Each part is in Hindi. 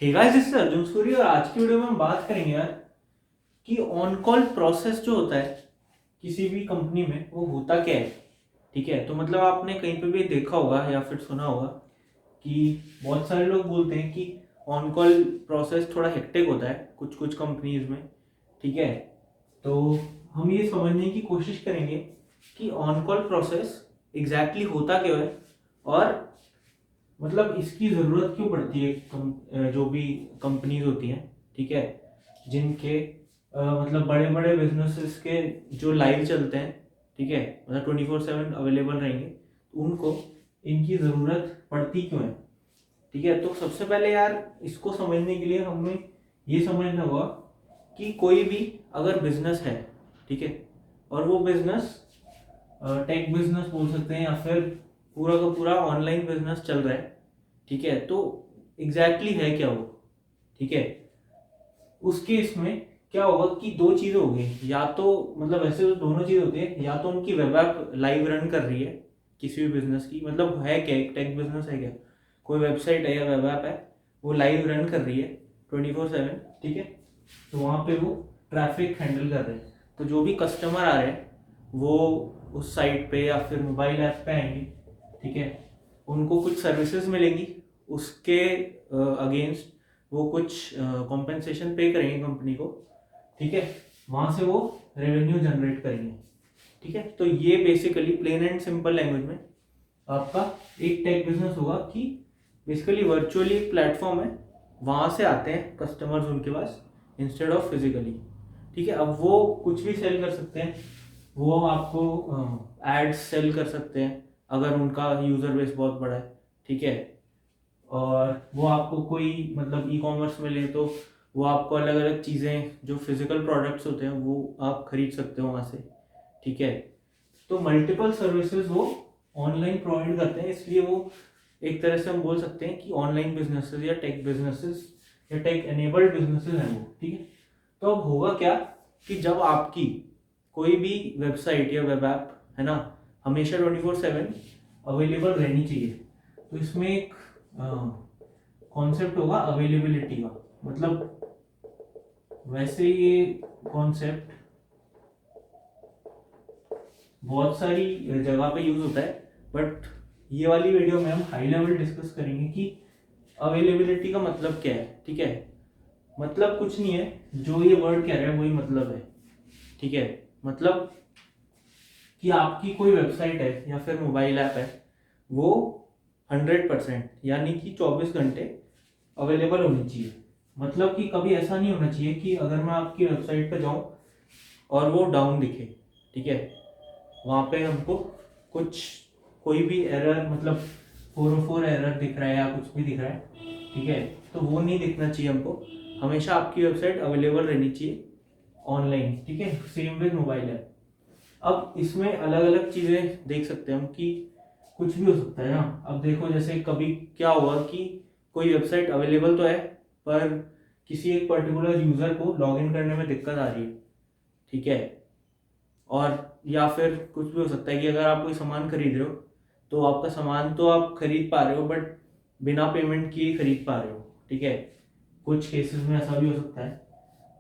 Hey guys, this is Arjun Suri और आज की वीडियो में हम बात करेंगे यार कि ऑन कॉल प्रोसेस जो होता है किसी भी कंपनी में वो होता क्या है। ठीक है, तो मतलब आपने कहीं पे भी देखा होगा या फिर सुना होगा कि बहुत सारे लोग बोलते हैं कि ऑन कॉल प्रोसेस थोड़ा हेक्टिक होता है कुछ कुछ कंपनीज में। ठीक है, तो हम ये समझने की कोशिश करेंगे कि ऑन कॉल प्रोसेस एग्जैक्टली होता क्या है और मतलब इसकी ज़रूरत क्यों पड़ती है जो भी कंपनीज होती हैं। ठीक है, जिनके मतलब बड़े बड़े बिजनेसेस के जो लाइव चलते हैं। ठीक है, मतलब 24/7 अवेलेबल रहेंगे, तो उनको इनकी ज़रूरत पड़ती क्यों है। ठीक है, तो सबसे पहले यार इसको समझने के लिए हमें ये समझना होगा कि कोई भी अगर बिजनेस है, ठीक है, और वो बिजनेस टेक बिजनेस बोल सकते हैं या फिर पूरा का पूरा ऑनलाइन बिजनेस चल रहा है। ठीक है, तो एग्जैक्टली है क्या वो। ठीक है, उस केस में क्या होगा कि दो चीज़ें हो गई, या तो मतलब वैसे तो दोनों चीज़ होती है, या तो उनकी वेब ऐप लाइव रन कर रही है किसी भी बिजनेस की, मतलब है क्या एक टेक बिजनेस है क्या, कोई वेबसाइट है या वेब ऐप है वो लाइव रन कर रही है 24/7। ठीक है, तो वहाँ पे वो ट्रैफिक हैंडल कर रहे हैं, तो जो भी कस्टमर आ रहे हैं वो उस साइट पे या फिर मोबाइल ऐप पे आएंगे। ठीक है, उनको कुछ सर्विसेज मिलेंगी, उसके अगेंस्ट वो कुछ कॉम्पेंसेशन पे करेंगे कंपनी को। ठीक है, वहाँ से वो रेवेन्यू जनरेट करेंगे। ठीक है, तो ये basically plain and simple language में आपका एक टेक बिजनेस होगा कि बेसिकली वर्चुअली एक प्लेटफॉर्म है, वहाँ से आते हैं कस्टमर्स उनके पास इंस्टेड ऑफ फिजिकली। ठीक है, अब वो कुछ भी सेल कर सकते हैं, वो आपको एड्स सेल कर सकते हैं अगर उनका यूज़र बेस बहुत बड़ा है। ठीक है, और वो आपको कोई मतलब ई कॉमर्स में ले तो वो आपको अलग अलग चीज़ें जो फिजिकल प्रोडक्ट्स होते हैं वो आप खरीद सकते हो वहाँ से। ठीक है, तो मल्टीपल सर्विसेज वो ऑनलाइन प्रोवाइड करते हैं, इसलिए वो एक तरह से हम बोल सकते हैं कि ऑनलाइन बिजनेसेस या टेक बिजनेसेस या टेक एनेबल्ड बिजनेसेस हैं वो। ठीक है, तो अब होगा क्या कि जब आपकी कोई भी वेबसाइट या वेब ऐप है ना, हमेशा 24/7 अवेलेबल रहनी चाहिए, तो इसमें एक कॉन्सेप्ट होगा अवेलेबिलिटी का। मतलब वैसे ये कॉन्सेप्ट बहुत सारी जगह पे यूज होता है, बट ये वाली वीडियो में हम हाई लेवल डिस्कस करेंगे कि अवेलेबिलिटी का मतलब क्या है। ठीक है, मतलब कुछ नहीं है, जो ये वर्ड कह रहा है वही मतलब है। ठीक है, मतलब कि आपकी कोई वेबसाइट है या फिर मोबाइल ऐप है, वो 100% यानी कि 24 घंटे अवेलेबल होनी चाहिए। मतलब कि कभी ऐसा नहीं होना चाहिए कि अगर मैं आपकी वेबसाइट पर जाऊं और वो डाउन दिखे। ठीक है, वहाँ पे हमको कुछ कोई भी एरर मतलब 404 एरर दिख रहा है या कुछ भी दिख रहा है। ठीक है, तो वो नहीं दिखना चाहिए हमको, हमेशा आपकी वेबसाइट अवेलेबल रहनी चाहिए ऑनलाइन। ठीक है, सेम विद मोबाइल ऐप। अब इसमें अलग अलग चीज़ें देख सकते हैं हम कि कुछ भी हो सकता है ना। अब देखो जैसे कभी क्या हुआ कि कोई वेबसाइट अवेलेबल तो है पर किसी एक पर्टिकुलर यूज़र को लॉगिन करने में दिक्कत आ रही है। ठीक है, और या फिर कुछ भी हो सकता है कि अगर आप कोई सामान खरीद रहे हो तो आपका सामान तो आप खरीद पा रहे हो बट बिना पेमेंट किए खरीद पा रहे हो। ठीक है, कुछ केसेस में ऐसा भी हो सकता है।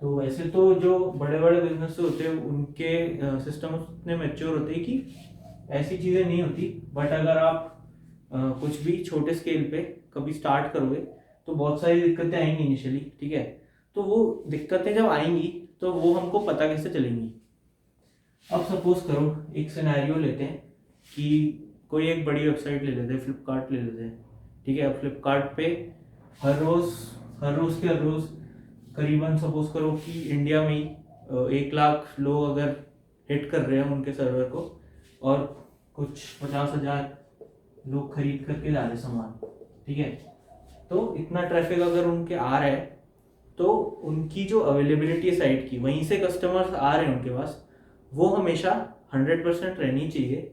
तो वैसे तो जो बड़े बड़े बिजनेस होते हैं उनके सिस्टम उतने मैच्योर होते हैं कि ऐसी चीज़ें नहीं होती, बट अगर आप कुछ भी छोटे स्केल पे कभी स्टार्ट करोगे तो बहुत सारी दिक्कतें आएंगी इनिशियली। ठीक है, तो वो दिक्कतें जब आएंगी तो वो हमको पता कैसे चलेंगी। अब सपोज करो एक सिनेरियो लेते हैं कि कोई एक बड़ी वेबसाइट ले लेते हैं, फ्लिपकार्ट ले लेते हैं। ठीक है, अब फ्लिपकार्ट पे हर रोज़ करीबन सपोज करो कि इंडिया में ही 1 लाख लोग अगर हिट कर रहे हैं उनके सर्वर को और कुछ 50,000 लोग खरीद करके जा रहे सामान। ठीक है, तो इतना ट्रैफिक अगर उनके आ रहा है तो उनकी जो अवेलेबिलिटी है साइट की, वहीं से कस्टमर्स आ रहे हैं उनके पास, वो हमेशा 100% रहनी चाहिए।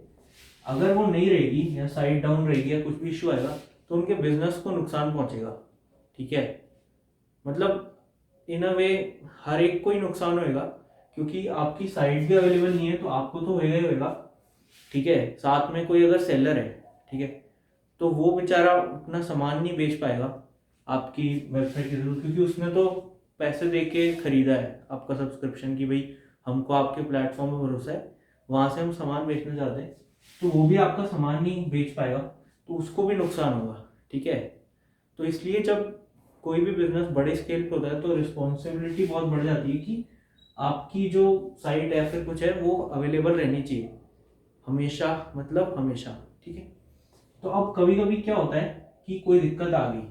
अगर वो नहीं रहेगी या साइट डाउन रहेगी या कुछ भी इशू आएगा तो उनके बिजनेस को नुकसान पहुंचेगा। ठीक है, मतलब इन अ वे हर एक को ही नुकसान होएगा, क्योंकि आपकी साइट भी अवेलेबल नहीं है तो आपको तो होएगा ही होएगा। ठीक है, साथ में कोई अगर सेलर है, ठीक है, तो वो बेचारा अपना सामान नहीं बेच पाएगा आपकी वेबसाइट के थ्रू, क्योंकि उसने तो पैसे दे के खरीदा है आपका सब्सक्रिप्शन कि भाई हमको आपके प्लेटफॉर्म में भरोसा है, वहाँ से हम सामान बेचना चाहते हैं, तो वो भी आपका सामान नहीं बेच पाएगा, तो उसको भी नुकसान होगा। ठीक है, तो इसलिए जब कोई भी बिजनेस बड़े स्केल पे होता है तो रिस्पॉन्सिबिलिटी बहुत बढ़ जाती है कि आपकी जो साइट या फिर कुछ है वो अवेलेबल रहनी चाहिए हमेशा, मतलब हमेशा। ठीक है, तो अब कभी कभी क्या होता है कि कोई दिक्कत आ गई,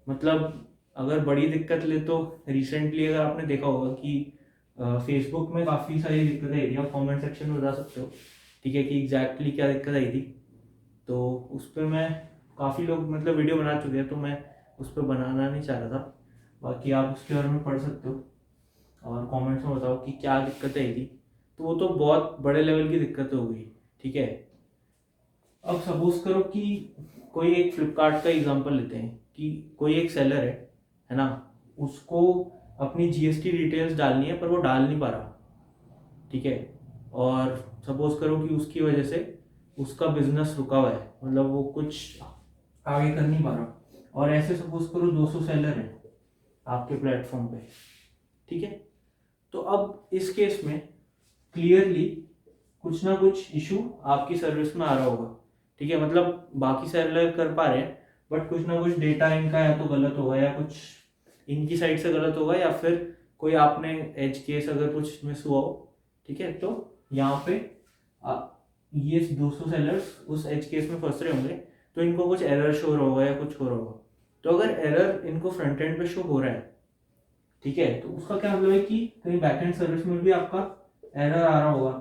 मतलब अगर बड़ी दिक्कत ले तो रिसेंटली अगर आपने देखा होगा कि फेसबुक में काफ़ी सारी दिक्कतें आई थी, आप कमेंट सेक्शन में बता सकते हो। ठीक है, कि एग्जैक्टली क्या दिक्कत आई थी, तो उस पर मैं काफ़ी लोग मतलब वीडियो बना चुके हैं, तो मैं उस पर बनाना नहीं चाह रहा था। बाकी आप उसके बारे में पढ़ सकते हो और कमेंट्स में बताओ कि क्या दिक्कतें आई थी। तो वो तो बहुत बड़े लेवल की दिक्कत हो गई। ठीक है, अब सपोज करो कि कोई एक फ्लिपकार्ट का एग्जांपल लेते हैं कि कोई एक सेलर है ना, उसको अपनी जीएसटी डिटेल्स डालनी है पर वो डाल नहीं पा रहा। ठीक है, और सपोज करो कि उसकी वजह से उसका बिजनेस रुका हुआ है, मतलब वो कुछ आगे कर नहीं पा रहा, और ऐसे सपोज करो 200 सेलर हैं आपके प्लेटफॉर्म पे। ठीक है, तो अब इस केस में क्लियरली कुछ ना कुछ इशू आपकी सर्विस में आ रहा होगा। ठीक है, मतलब बाकी सेलर कर पा रहे हैं बट कुछ ना कुछ डेटा इनका या तो गलत होगा या कुछ इनकी साइड से गलत होगा, या फिर कोई आपने एज केस अगर कुछ मिस हुआ हो। ठीक है, तो यहाँ पे ये 200 सेलर्स उस एज केस में फंस रहे होंगे, तो इनको कुछ एरर शो होगा या कुछ हो रहा होगा। तो अगर एरर इनको फ्रंट एंड पे शो हो रहा है, ठीक है, तो उसका क्या मतलब है कि कहीं बैक एंड सर्विस में भी आपका एरर आ रहा होगा।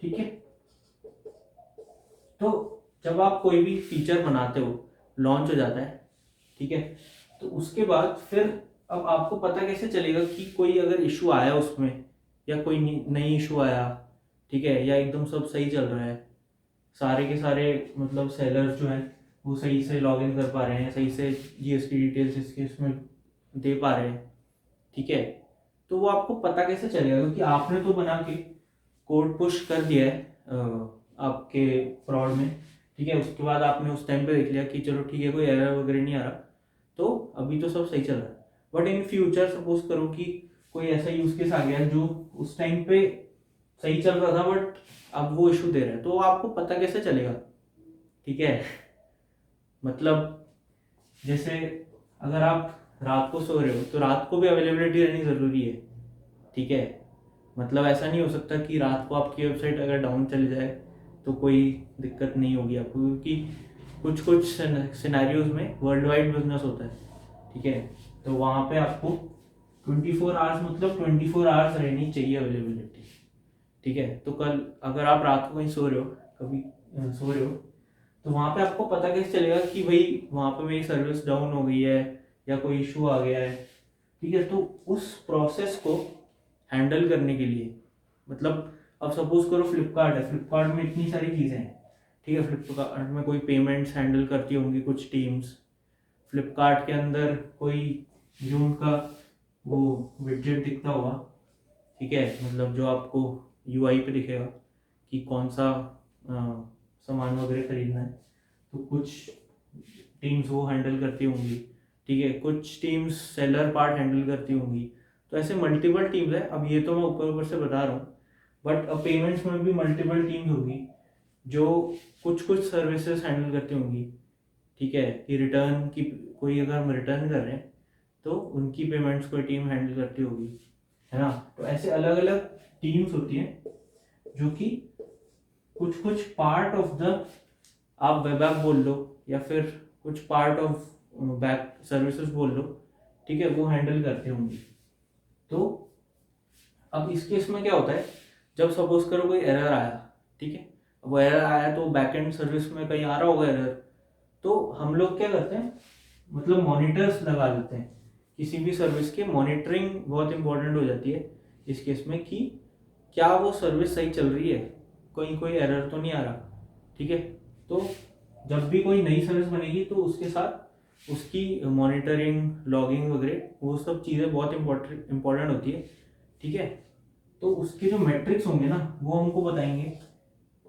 ठीक है, तो जब आप कोई भी फीचर बनाते हो, लॉन्च हो जाता है, ठीक है, तो उसके बाद फिर अब आपको पता कैसे चलेगा कि कोई अगर इशू आया उसमें या कोई नई इशू आया, ठीक है, या एकदम सब सही चल रहा है, सारे के सारे मतलब सेलर्स जो हैं वो सही से लॉग इन कर पा रहे हैं, सही से जीएसटी डिटेल्स इसके इसमें दे पा रहे हैं। ठीक है, तो वो आपको पता कैसे चलेगा, क्योंकि आपने तो बना के कोड पुश कर दिया है आपके फ्रॉड में। ठीक है, उसके बाद आपने उस टाइम पे देख लिया कि चलो ठीक है कोई एरर वगैरह नहीं आ रहा, तो अभी तो सब सही चल रहा है। बट इन फ्यूचर सपोज करो कि कोई ऐसा यूज केस आ गया जो उस टाइम पे सही चल रहा था बट अब वो इशू दे रहा है, तो आपको पता कैसे चलेगा। ठीक है, मतलब जैसे अगर आप रात को सो रहे हो तो रात को भी अवेलेबिलिटी रहनी ज़रूरी है। ठीक है, मतलब ऐसा नहीं हो सकता कि रात को आपकी वेबसाइट अगर डाउन चली जाए तो कोई दिक्कत नहीं होगी आपको, क्योंकि कुछ कुछ सिनेरियोज में वर्ल्ड वाइड बिजनेस होता है। ठीक है, तो वहाँ पे आपको 24 आवर्स मतलब 24 आवर्स रहनी चाहिए अवेलेबिलिटी। ठीक है, तो कल अगर आप रात को कहीं सो रहे हो, कभी सो रहे हो, तो वहाँ पे आपको पता कैसे चलेगा कि भाई वहाँ पे मेरी सर्विस डाउन हो गई है या कोई इशू आ गया है। ठीक है, तो उस प्रोसेस को हैंडल करने के लिए, मतलब अब सपोज करो फ्लिपकार्ट है, फ्लिपकार्ट में इतनी सारी चीज़ें हैं। ठीक है, फ्लिपकार्ट में कोई पेमेंट्स हैंडल करती होंगी कुछ टीम्स, फ्लिपकार्ट के अंदर कोई जो उनका वो विडजेट दिखता होगा। ठीक है, मतलब जो आपको यूआई पे दिखेगा कि कौन सा सामान वगैरह खरीदना है, तो कुछ टीम्स वो हैंडल करती होंगी। ठीक है, कुछ टीम्स सेलर पार्ट हैंडल करती होंगी। तो ऐसे मल्टीपल टीम्स है, अब ये तो मैं ऊपर ऊपर से बता रहा हूँ, बट अब पेमेंट्स में भी मल्टीपल टीम्स होगी जो कुछ कुछ सर्विसेज हैंडल करती होंगी। ठीक है, कि रिटर्न की कोई अगर हम रिटर्न कर रहे हैं तो उनकी पेमेंट्स कोई टीम हैंडल करती होगी, है ना। तो ऐसे अलग अलग टीम्स होती हैं जो कि कुछ कुछ पार्ट ऑफ द, आप वेब ऐप बोल लो या फिर कुछ पार्ट ऑफ बैक सर्विसेज बोल लो, ठीक है, वो हैंडल करते होंगे। तो अब इस केस में क्या होता है, जब सपोज करो कोई एरर आया, ठीक है, वो एरर आया तो बैकएंड सर्विस में कहीं आ रहा होगा एरर, तो हम लोग क्या करते हैं, मतलब मॉनिटर्स लगा देते हैं। किसी भी सर्विस की मॉनिटरिंग बहुत इंपॉर्टेंट हो जाती है इस केस में कि क्या वो सर्विस सही चल रही है, कहीं कोई एरर तो नहीं आ रहा। ठीक है, तो जब भी कोई नई सर्विस बनेगी तो उसके साथ उसकी मॉनिटरिंग लॉगिंग वगैरह वो सब चीज़ें बहुत इंपॉर्टेंट होती है। ठीक है, तो उसके जो मैट्रिक्स होंगे ना वो हमको बताएंगे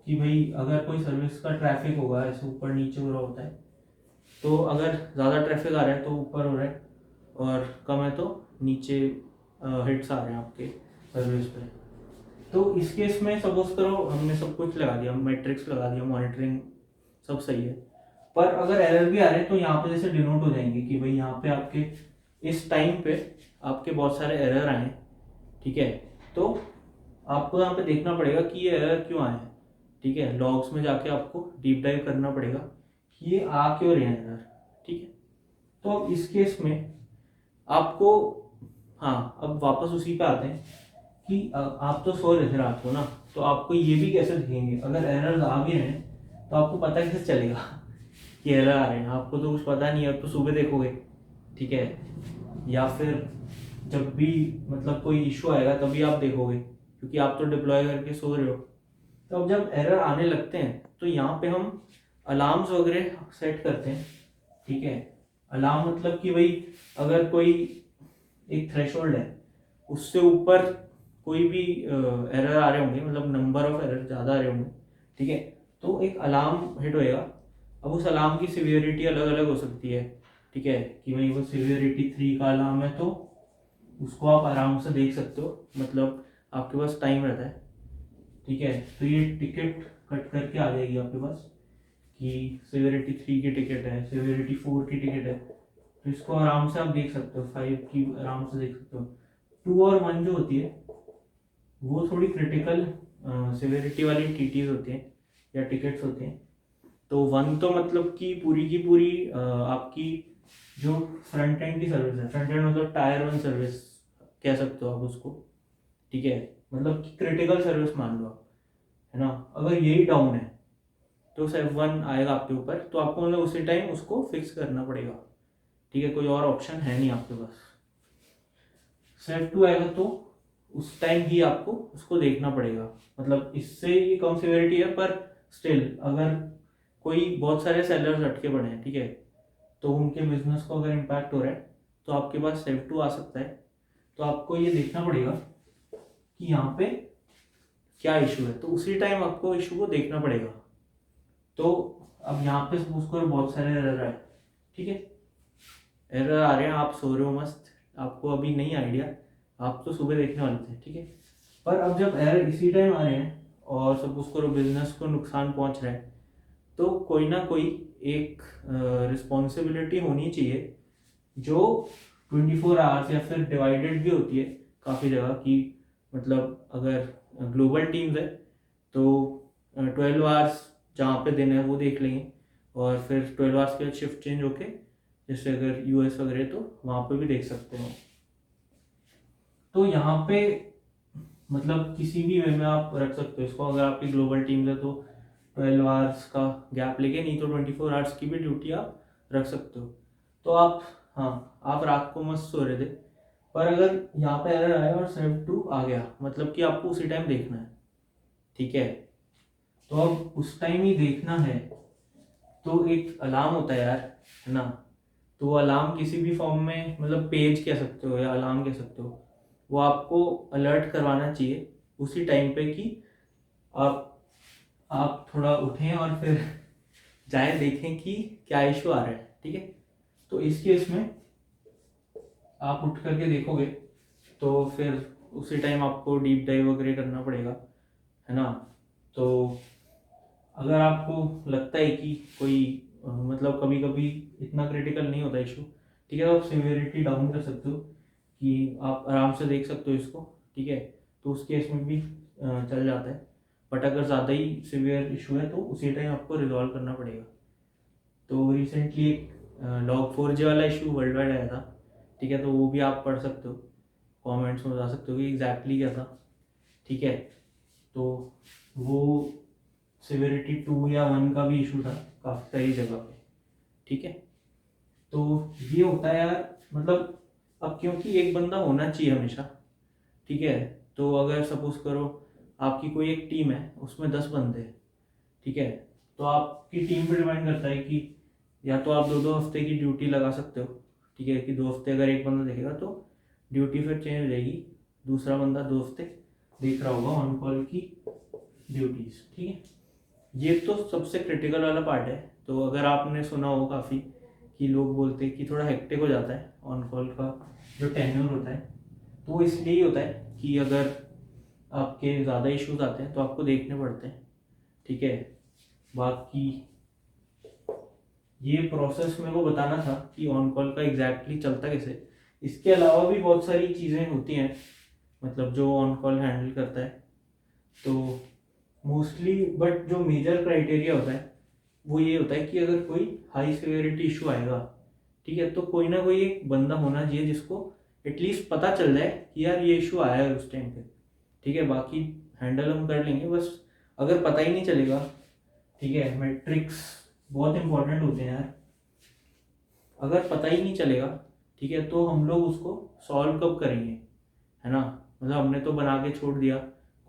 कि भाई अगर कोई सर्विस का ट्रैफिक होगा, ऐसे ऊपर नीचे हो रहा होता है, तो अगर ज़्यादा ट्रैफिक आ रहा है तो ऊपर हो रहा है, और कम है तो नीचे हिट्स आ रहे हैं आपके सर्विस पे। तो इस केस में सपोज करो हमने सब कुछ लगा दिया, मैट्रिक्स लगा दिया, मॉनिटरिंग सब सही है, पर अगर एरर भी आ रहे हैं तो यहाँ पे जैसे डिनोट हो जाएंगे कि भाई यहाँ पे आपके इस टाइम पे आपके बहुत सारे एरर आए हैं, ठीक है। तो आपको यहाँ पे देखना पड़ेगा कि ये एरर क्यों आए हैं, ठीक है। लॉग्स में जाके आपको डीप डाइव करना पड़ेगा कि ये आ क्यों रहे हैं एरर, ठीक है। तो अब इस केस में आपको, हाँ अब वापस उसी पे आते हैं कि आप तो सो रहे थे रात को ना, तो आपको ये भी कैसे दिखेंगे अगर एरर आ भी रहे हैं, तो आपको पता कैसे चलेगा कि एरर आ रहे हैं? आपको तो कुछ पता नहीं है, आप तो सुबह देखोगे, ठीक है, या फिर जब भी मतलब कोई इशू आएगा तभी आप देखोगे, क्योंकि आप तो डिप्लॉय करके सो रहे हो। तो अब जब एरर आने लगते हैं तो यहाँ पे हम अलार्म्स वगैरह सेट करते हैं, ठीक है। अलार्म मतलब कि भाई अगर कोई एक थ्रेशोल्ड है, उससे ऊपर कोई भी एरर आ रहे होंगे, मतलब नंबर ऑफ एरर ज़्यादा आ रहे होंगे, ठीक है, तो एक अलार्म हिट होएगा। अब उस अलार्म की सिवियरिटी अलग अलग हो सकती है, ठीक है, कि भाई वो सिवियरिटी 3 का अलार्म है तो उसको आप आराम से देख सकते हो, मतलब आपके पास टाइम रहता है, ठीक है। तो ये टिकट कट करके आ जाएगी आपके पास कि सिवियरिटी 3 की टिकट है, सिवियरिटी 4 की टिकट है, तो इसको आराम से आप देख सकते हो, 5 की आराम से देख सकते हो। 2 और 1 जो होती है वो थोड़ी क्रिटिकल सिवियरिटी वाली टीटीज होती हैं या टिकट्स होती हैं। तो 1 तो मतलब कि पूरी की पूरी आपकी जो फ्रंट एंड की सर्विस है, फ्रंट एंड मतलब टायर 1 सर्विस कह सकते हो आप उसको, ठीक है, मतलब कि क्रिटिकल सर्विस मान लो आप, है ना। अगर यही डाउन है तो सेफ 1 आएगा आपके ऊपर, तो आपको मतलब उसी टाइम उसको फिक्स करना पड़ेगा, ठीक है, कोई और ऑप्शन है नहीं आपके पास। सेफ 2 आएगा तो उस टाइम ही आपको उसको देखना पड़ेगा, मतलब इससे ये कम सिवियरिटी है, पर स्टिल अगर कोई बहुत सारे सेलर्स अटके पड़े हैं, ठीक है, तो उनके बिजनेस को अगर इम्पैक्ट हो रहा है तो आपके पास सेफ 2 आ सकता है। तो आपको ये देखना पड़ेगा कि यहाँ पे क्या इशू है, तो उसी टाइम आपको इशू को देखना पड़ेगा। तो अब यहाँ पे सपोज करो बहुत सारे एरर आए, ठीक है, एरर आ रहे हैं, आप सो रहे हो मस्त, आपको अभी नहीं आइडिया, आप तो सुबह देखने वाले थे, ठीक है, पर अब जब एरर इसी टाइम आ रहे हैं और सपोज करो बिजनेस को नुकसान पहुंच रहा है, तो कोई ना कोई एक रिस्पॉन्सिबिलिटी होनी चाहिए जो 24 आवर्स या फिर डिवाइडेड भी होती है काफ़ी जगह की, मतलब अगर ग्लोबल टीम्स है तो 12 आवर्स जहाँ पे दिन है वो देख लेंगे, और फिर 12 आवर्स के बाद शिफ्ट चेंज होके जैसे अगर यूएस वगैरह तो वहाँ पे भी देख सकते हो। तो यहाँ पे मतलब किसी भी वे में आप रख सकते हो इसको, अगर आपकी ग्लोबल टीम्स है तो 12 आवर्स का गैप लेके, नहीं तो 24 आवर्स की भी ड्यूटी आप रख सकते हो। तो आप, हाँ आप रात को मस्त सो रहे थे, पर अगर यहाँ पे एरर आया और सेव 2 आ गया, मतलब कि आपको उसी टाइम देखना है, ठीक है। तो अब उस टाइम ही देखना है तो एक अलार्म होता है यार, है ना। तो वो अलार्म किसी भी फॉर्म में, मतलब पेज कह सकते हो या अलार्म कह सकते हो, वो आपको अलर्ट करवाना चाहिए उसी टाइम पे कि आप आप थोड़ा उठें और फिर जाए देखें कि क्या इशू आ रहा है, ठीक है। तो इस केस में आप उठ करके देखोगे तो फिर उसी टाइम आपको डीप डाइव वगैरह करना पड़ेगा, है ना। तो अगर आपको लगता है कि कोई मतलब कभी कभी इतना क्रिटिकल नहीं होता इशू, ठीक है, तो आप सिवियरिटी डाउन कर सकते हो कि आप आराम से देख सकते हो इसको, ठीक है, तो उस केस में भी चल जाता है। बट अगर ज़्यादा ही सिवियर इशू है तो उसी टाइम आपको रिजॉल्व करना पड़ेगा। तो रिसेंटली एक log4j वाला इशू वर्ल्ड वाइड आया था, ठीक है, तो वो भी आप पढ़ सकते हो, कमेंट्स में बता सकते हो कि एग्जैक्टली क्या था, ठीक है। तो वो सिवियरिटी 2 या 1 का भी इशू था काफ़ी सारी जगह पे, ठीक है। तो ये होता है यार, मतलब अब क्योंकि एक बंदा होना चाहिए हमेशा, ठीक है। तो अगर सपोज करो आपकी कोई एक टीम है उसमें 10 बंदे हैं, ठीक है, तो आपकी टीम पे डिपेंड करता है कि या तो आप 2-2 हफ्ते की ड्यूटी लगा सकते हो, ठीक है, कि 2 हफ्ते अगर एक बंदा देखेगा तो ड्यूटी फिर चेंज हो जाएगी, दूसरा बंदा 2 हफ्ते देख रहा होगा ऑन कॉल की ड्यूटीज, ठीक है। ये तो सबसे क्रिटिकल वाला पार्ट है। तो अगर आपने सुना हो काफ़ी कि लोग बोलते हैं कि थोड़ा हेक्टिक हो जाता है ऑन कॉल का जो टेन्योर होता है। तो वो इसलिए ही होता है कि अगर आपके ज़्यादा इश्यूज आते हैं तो आपको देखने पड़ते हैं, ठीक है। बाकी ये प्रोसेस मेरे को बताना था कि ऑन कॉल का एग्जैक्टली चलता कैसे। इसके अलावा भी बहुत सारी चीज़ें होती हैं मतलब जो ऑन कॉल हैंडल करता है। तो मोस्टली बट जो मेजर क्राइटेरिया होता है वो ये होता है कि अगर कोई हाई सिवियरिटी इशू आएगा, ठीक है, तो कोई ना कोई एक बंदा होना चाहिए जिसको एटलीस्ट पता चल जाए कि यार ये इशू आया है उस टाइम पे, ठीक है। बाकी हैंडल हम कर लेंगे, बस अगर पता ही नहीं चलेगा, ठीक है। मैट्रिक्स बहुत इंपॉर्टेंट होते हैं यार। अगर पता ही नहीं चलेगा, ठीक है, तो हम लोग उसको सॉल्व कब करेंगे, है ना। मतलब हमने तो बना के छोड़ दिया,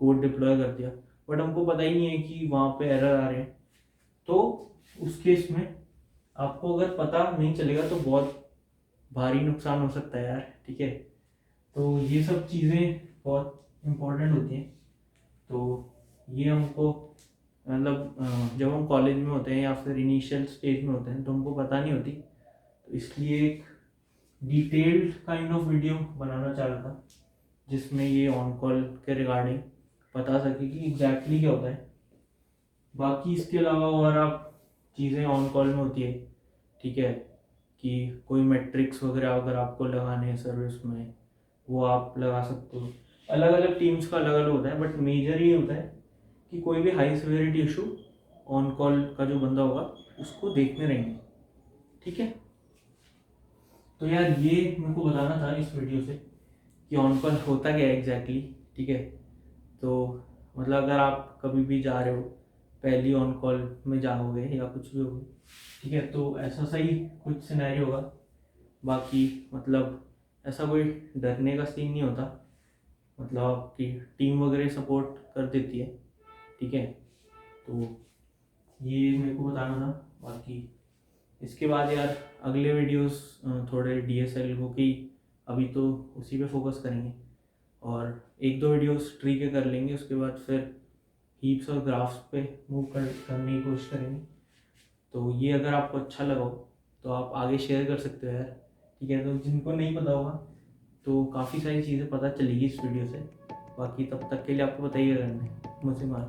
कोड डिप्लॉय कर दिया, बट हमको पता ही नहीं है कि वहाँ पे एरर आ रहे हैं। तो उस केस में आपको अगर पता नहीं चलेगा तो बहुत भारी नुकसान हो सकता है यार, ठीक है। तो ये सब चीज़ें बहुत इम्पोर्टेंट होती हैं। तो ये हमको मतलब जब हम कॉलेज में होते हैं या फिर इनिशियल स्टेज में होते हैं तो हमको पता नहीं होती। तो इसलिए एक डिटेल्ड काइंड ऑफ वीडियो बनाना चाह रहा था जिसमें ये ऑन कॉल के रिगार्डिंग बता सके कि एग्जैक्टली क्या होता है। बाकी इसके अलावा और आप चीज़ें ऑन कॉल में होती है, ठीक है, कि कोई मैट्रिक्स वगैरह अगर आपको लगाने हैं सर्विस में वो आप लगा सकते हो। अलग अलग टीम्स का अलग अलग होता है, बट मेजर ये होता है कि कोई भी high severity issue on call का जो बंदा होगा उसको देखने रहेंगे, ठीक है। तो यार ये मेरे को बताना था इस वीडियो से कि ऑन कॉल होता क्या है एग्जैक्टली, ठीक है। तो मतलब अगर आप कभी भी जा रहे हो, पहली ऑन कॉल में जाओगे या कुछ भी होगा, ठीक है, तो ऐसा सही कुछ सिनेरियो होगा। बाकी मतलब ऐसा कोई डरने का सीन नहीं होता, मतलब आपकी टीम वगैरह सपोर्ट कर देती है, ठीक है। तो ये मेरे को बताना था। बाकी इसके बाद यार अगले वीडियोस थोड़े DSL को कि अभी तो उसी पे फोकस करेंगे और एक दो वीडियोस ट्री के कर लेंगे, उसके बाद फिर हीप्स और ग्राफ्स पे मूव करने की कोशिश करेंगे। तो ये अगर आपको अच्छा लगा हो तो आप आगे शेयर कर सकते हो यार, ठीक है। तो जिनको नहीं पता होगा तो काफ़ी सारी चीज़ें पता चलेगी इस वीडियो से। बाकी तब तक के लिए आपको बताइए करना है मुझसे मार